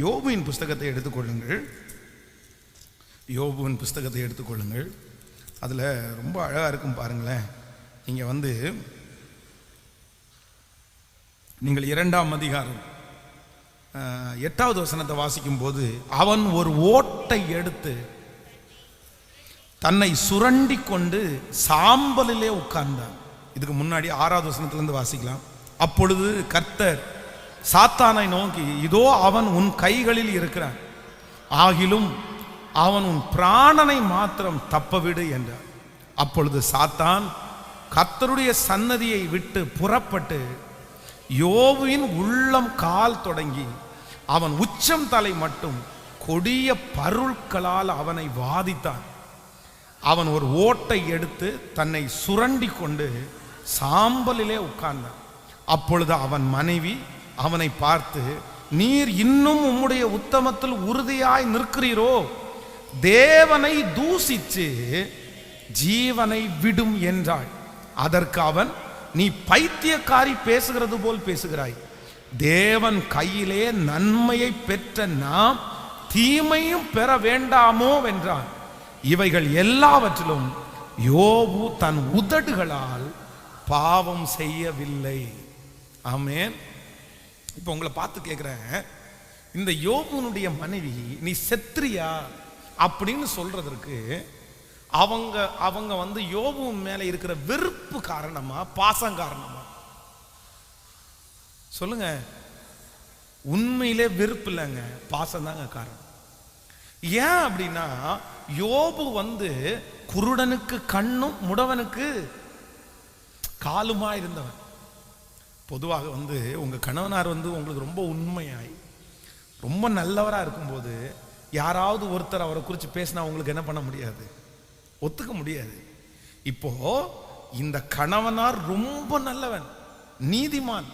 யோபுவின் புஸ்தகத்தை எடுத்துக்கொள்ளுங்கள். யோபுவின் புஸ்தகத்தை எடுத்துக்கொள்ளுங்கள். அதில் ரொம்ப அழகாக இருக்கும் பாருங்களேன். நீங்கள் 2ஆம் அதிகாரம் 8வது வசனத்தை வாசிக்கும் போது, அவன் ஒரு ஓட்டை எடுத்து தன்னை சுரண்டி கொண்டு சாம்பலிலே உட்கார்ந்தான். இதுக்கு முன்னாடி 6வது வசனத்திலிருந்து வாசிக்கலாம். அப்பொழுது கர்த்தர் சாத்தானை நோக்கி, இதோ அவன் உன் கைகளில் இருக்கிறான், ஆகிலும் அவன் உன் பிராணனை மாத்திரம் தப்பவிடு என்றார். அப்பொழுது சாத்தான் கர்த்தருடைய சன்னதியை விட்டு புறப்பட்டு யோபுவின் உள்ளம் கால் தொடங்கி அவன் உச்சம் தலை மட்டும் கொடிய பருள்களால் அவனை வாதித்தான். அவன் ஒரு ஓட்டை எடுத்து தன்னை சுரண்டி கொண்டு சாம்பலிலே உட்கார்ந்தான். அப்பொழுது அவன் மனைவி அவனை பார்த்து, நீர் இன்னும் உம்முடைய உத்தமத்தில் உறுதியாய் நிற்கிறீரோ? தேவனை தூசித்து ஜீவனை விடும் என்றாள். அதற்கு அவன், நீ பைத்தியக்காரி, பேசுகிறது போல் பேசுகிறாய். தேவன் கையிலே நன்மையை பெற்ற நாம் தீமையும் பெற வேண்டாமோ வென்றான். இவைகள் எல்லாவற்றிலும் யோபு தன் உதடுகளால் பாவம் செய்யவில்லை. ஆமென். இப்போ உங்களை பார்த்து கேட்குறேன், இந்த யோபுனுடைய மனைவி நீ செத்ரியா அப்படின்னு சொல்றதற்கு அவங்க யோபு மேல இருக்கிற வெறுப்பு காரணமா, பாசம் காரணமா? சொல்லுங்க. உண்மையிலே வெறுப்பு இல்லைங்க, பாசம் தாங்க காரணம். ஏன் அப்படின்னா, யோபு குருடனுக்கு கண்ணும் முடவனுக்கு காலுமா இருந்தவன். பொதுவாக உங்க கணவனார் உங்களுக்கு ரொம்ப உண்மையாய் ரொம்ப நல்லவரா இருக்கும்போது யாராவது ஒருத்தர் அவரை குறித்து பேசினா உங்களுக்கு என்ன பண்ண முடியாது? ஒத்துக்க முடியாது. இப்போ இந்த கணவனார் ரொம்ப நல்லவன், நீதிமான்,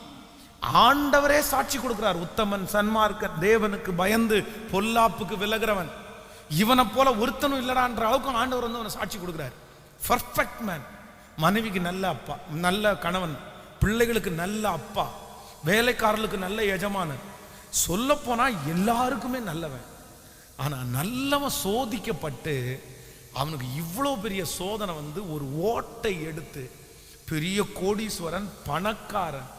ஆண்டவரே சாட்சி கொடுக்கிறார், உத்தமன், சன்மார்க்க, தேவனுக்கு பயந்து பொல்லாப்புக்கு விலகிறவன், இவனை போல ஒருத்தனும் இல்லடான்ற அளவுக்கு ஆண்டவர் அவனை சாட்சி கொடுக்கிறார். Perfect man. மனைவிக்கு நல்ல அப்பா, நல்ல கணவன், பிள்ளைகளுக்கு நல்ல அப்பா, வேலைக்காரர்களுக்கு நல்ல எஜமானன், சொல்ல போனா எல்லாருக்குமே நல்லவன். ஆனா நல்லவன் சோதிக்கப்பட்டு அவனுக்கு இவ்வளவு பெரிய சோதனை ஒரு ஓட்டை எடுத்து, பெரிய கோடீஸ்வரன், பணக்காரன்,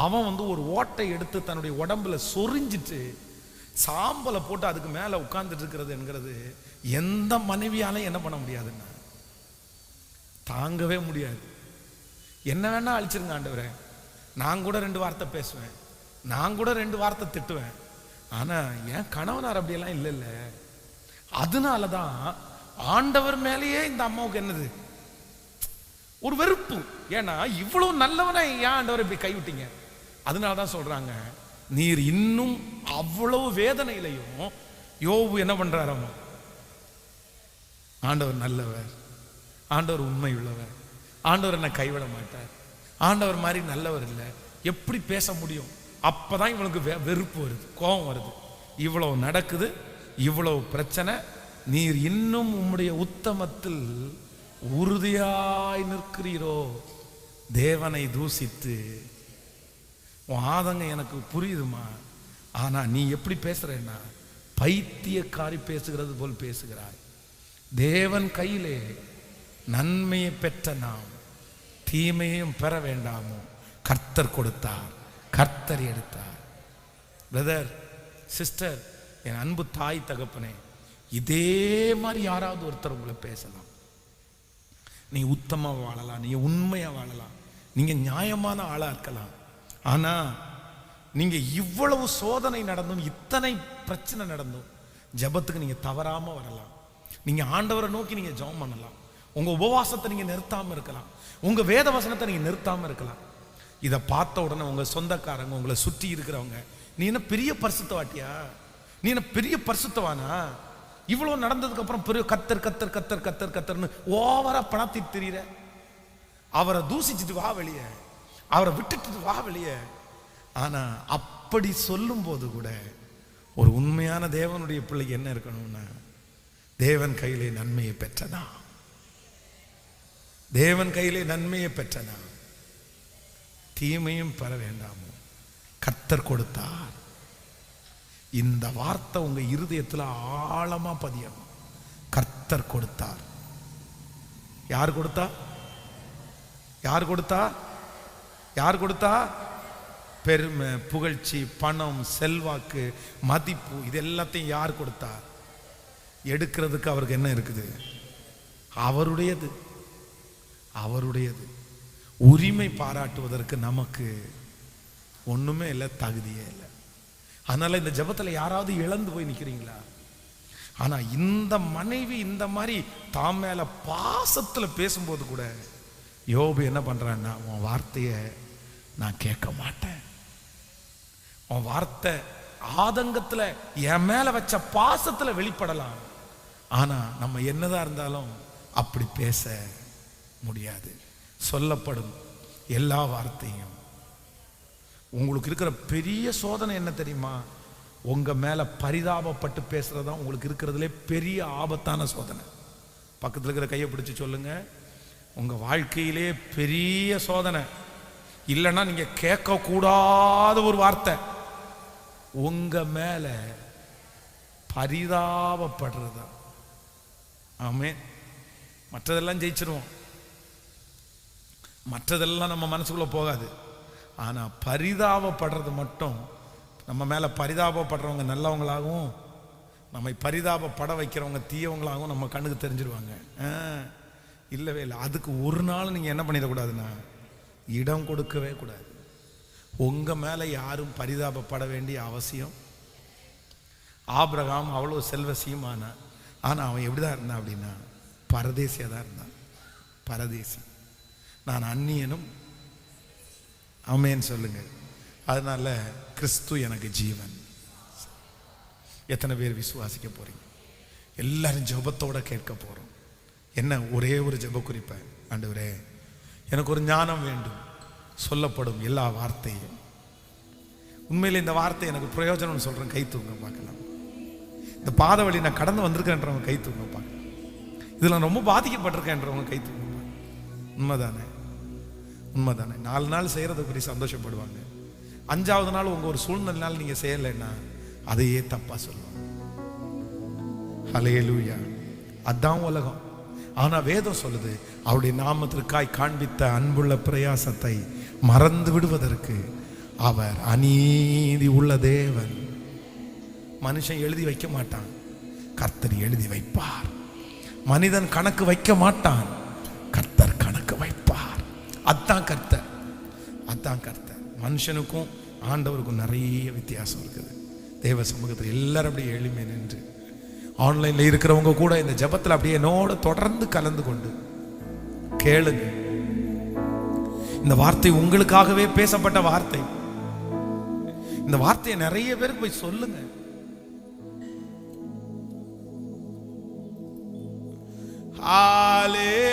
அவன் ஒரு ஓட்டை எடுத்து தன்னுடைய உடம்புல சொரிஞ்சிட்டு சாம்பலை போட்டு அதுக்கு மேல உட்கார்ந்துட்டு இருக்கிறது என்கிறது எந்த மனைவியாலையும் என்ன பண்ண முடியாதுன்னா, தாங்கவே முடியாது. என்ன வேணா அழிச்சிருங்க ஆண்டவரே, நான் கூட 2 வார்த்தை பேசுவேன், நான் கூட 2 வார்த்தை திட்டுவேன், ஆனா என் கணவனார் அப்படியெல்லாம் இல்லைல்ல. அதனாலதான் ஆண்டவர் மேலேயே இந்த அம்மாவுக்கு என்னது, ஒரு வெறுப்பு. ஏன்னா இவ்வளவு நல்லவனை ஏன் ஆண்டவர் இப்படி கைவிட்டீங்க? அதனாலதான் சொல்றாங்க, நீர் இன்னும் அவ்வளவு வேதனையிலையும் யோபு என்ன பண்றாராமா, ஆண்டவர் நல்லவர், ஆண்டவர் உண்மை உள்ளவர், ஆண்டவர் என்ன கைவிட மாட்டார், ஆண்டவர் மாதிரி நல்லவர் இல்லை, எப்படி பேச முடியும்? அப்பதான் இவனுக்கு வெறுப்பு வருது, கோபம் வருது. இவ்வளவு நடக்குது, இவ்வளவு பிரச்சனை, நீர் இன்னும் உம்முடைய உத்தமத்தில் உறுதியாய் நிற்கிறீரோ? தேவனை தூசித்து. உன் ஆதங்கம் எனக்கு புரியுதுமா, ஆனா நீ எப்படி பேசுறேன்னா பைத்தியக்காரி பேசுகிறது போல் பேசுகிறாய். தேவன் கையிலே நன்மையை பெற்ற நாம் தீமையும் பெற வேண்டாமோ? கர்த்தர் கொடுத்தார், கர்த்தர் எடுத்தார். பிரதர், சிஸ்டர், என் அன்பு தாய் தகப்பனே, இதே மாதிரி யாராவது ஒருத்தர் உங்களை பேசலாம். நீ உத்தமா வாழலாம், நீங்க உண்மையா வாழலாம், நீங்க நியாயமான ஆளா இருக்கலாம். ஆனா நீங்க இவ்வளவு சோதனை நடந்தும், இத்தனை பிரச்சனை நடந்தும் ஜெபத்துக்கு நீங்க தவறாம வரலாம். நீங்க ஆண்டவரை நோக்கி நீங்க ஜெபம் பண்ணலாம். உங்க உபவாசத்தை நீங்க நிறுத்தாம இருக்கலாம், உங்க வேத வசனத்தை நீங்க நிறுத்தாம இருக்கலாம். இதை பார்த்த உடனே உங்க சொந்தக்காரங்க, உங்களை சுற்றி இருக்கிறவங்க, நீ என்ன பெரிய பரிசுத்தவாட்டியா, நீ என்ன பெரிய பரிசுத்தவானா, இவ்வளவு நடந்ததுக்கு அப்புறம் பெரிய கத்தர் கத்தர் கத்தர் கத்தர் கத்தர்னு ஓவரா பணத்திட்டு தெரியுற, அவரை தூசிச்சுட்டு வா வெளியே, அவரை விட்டுட்டு வா வெளியே. ஆனா அப்படி சொல்லும் போது கூட ஒரு உண்மையான தேவனுடைய பிள்ளைக்கு என்ன இருக்கணும்னா, தேவன் கையிலே நன்மையை பெற்றனா, தேவன் கையிலே நன்மையை பெற்றனா, தீமையும் பெற வேண்டாமோ? கர்த்தர் கொடுத்தார். இந்த வார்த்தை உங்க இருதயத்துல ஆழமா பதியணும். கர்த்தர் கொடுத்தார். யார் கொடுத்தா? யார் கொடுத்தா? யார் கொடுத்தா? பெருமை, புகழ்ச்சி, பணம், செல்வாக்கு, மதிப்பு, இது எல்லாத்தையும் யார் கொடுத்தா? எடுக்கிறதுக்கு அவருக்கு என்ன இருக்குது? அவருடையது. அவருடையது. உரிமை பாராட்டுவதற்கு நமக்கு ஒண்ணுமே இல்லை, தகுதியே இல்லை. அதனால இந்த ஜெபத்துல யாராவது இழந்து போய் நிக்கிறீங்களா? ஆனா இந்த மனைவி இந்த மாதிரி தாம் மேல பாசத்துல பேசும்போது கூட யோபு என்ன பண்றான்னா, உன் வார்த்தைய நான் கேட்க மாட்டேன். உன் வார்த்தை ஆதங்கத்துல என் மேல வச்ச பாசத்துல வெளிப்படலாம், ஆனா நம்ம என்னதான் இருந்தாலும் அப்படி பேச முடியாது. சொல்லப்படும் எல்லா வார்த்தையும். உங்களுக்கு இருக்கிற பெரிய சோதனை என்ன தெரியுமா? உங்க மேல பரிதாபப்பட்டு பேசுறதுதான் உங்களுக்கு இருக்கிறதுலே பெரிய ஆபத்தான சோதனை. பக்கத்தில் இருக்கிற கையை பிடிச்சு சொல்லுங்க, உங்க வாழ்க்கையிலே பெரிய சோதனை இல்லைன்னா நீங்க கேட்க கூடாத ஒரு வார்த்தை, உங்க மேல பரிதாபப்படுறதா. ஆமே. மற்றதெல்லாம் ஜெயிச்சிருவோம், மற்றதெல்லாம் நம்ம மனசுக்குள்ள போகாது. ஆனா பரிதாபப்படுறது மட்டும், நம்ம மேல பரிதாபப்படுறவங்க நல்லவங்களாகவும் நம்மை பரிதாபப்பட வைக்கிறவங்க தீயவங்களாகவும் நம்ம கண்ணுக்கு தெரிஞ்சிருவாங்க. இல்லவே இல்லை. அதுக்கு ஒரு நாள் நீங்க என்ன பண்ணிடக்கூடாதுன்னா, இடம் கொடுக்கவே கூடாது. உங்க மேல யாரும் பரிதாபப்பட வேண்டிய அவசியம். ஆபிரகாம் அவ்வளோ செல்வசியமான, ஆனா அவன் எப்படிதான் இருந்தான் அப்படின்னா, பரதேசியா தான் இருந்தான். பரதேசி. நான் அந்நியனும். ஆமென் சொல்லுங்க. அதனால கிறிஸ்து எனக்கு ஜீவன். எத்தனை பேர் விசுவாசிக்க போறீங்க? எல்லாரும் ஜெபத்தோட கேட்க போறோம். என்ன ஒரே ஒரு ஜெப குறிப்பை, ஆண்டவரே எனக்கு ஒரு ஞானம் வேண்டும், சொல்லப்படும் எல்லா வார்த்தையும் உண்மையிலே இந்த வார்த்தை எனக்கு பிரயோஜனம்னு சொல்றேன். கை தூங்க பார்க்கலாம். இந்த பாத வழி நான் கடந்து வந்திருக்கேன்றவங்க கை தூங்க பார்க்கலாம். இதுல நான் ரொம்ப பாதிக்கப்பட்டிருக்கேன்றவங்க கை தூங்க. உண்மைதானே? உண்மைதானே? 4 நாள் செய்யறதை பற்றி சந்தோஷப்படுவாங்க. 5ஆவது நாள் உங்க ஒரு சூழ்நிலைனால நீங்க செய்யலைன்னா அதையே தப்பா சொல்லுவாங்க. ஹல்லேலூயா. அதான் உலகம். ஆனா வேதம் சொல்லுது, அவருடைய நாமத்திற்காய் காண்பித்த அன்புள்ள பிரயாசத்தை மறந்து விடுவதற்கு அவர் அநீதி உள்ள தேவன். மனுஷன் எழுதி வைக்க மாட்டான், கர்த்தர் எழுதி வைப்பார். மனிதன் கணக்கு வைக்க மாட்டான், கர்த்தர் கணக்கு வைப்பார். அதான் கர்த்தர். அதான் கர்த்தர். மனுஷனுக்கும் ஆண்டவருக்கும் நிறைய வித்தியாசம் இருக்குது. தேவ சமூகத்தில் எல்லாரும் அப்படியே எளிமை நின்று, ஆன்லைன்ல இருக்கிறவங்க கூட இந்த ஜெபத்தில் அப்படியே என்னோட தொடர்ந்து கலந்து கொண்டு கேளுங்க. இந்த வார்த்தை உங்களுக்காகவே பேசப்பட்ட வார்த்தை. இந்த வார்த்தையை நிறைய பேருக்கு போய் சொல்லுங்க. ஹல்லேலூயா.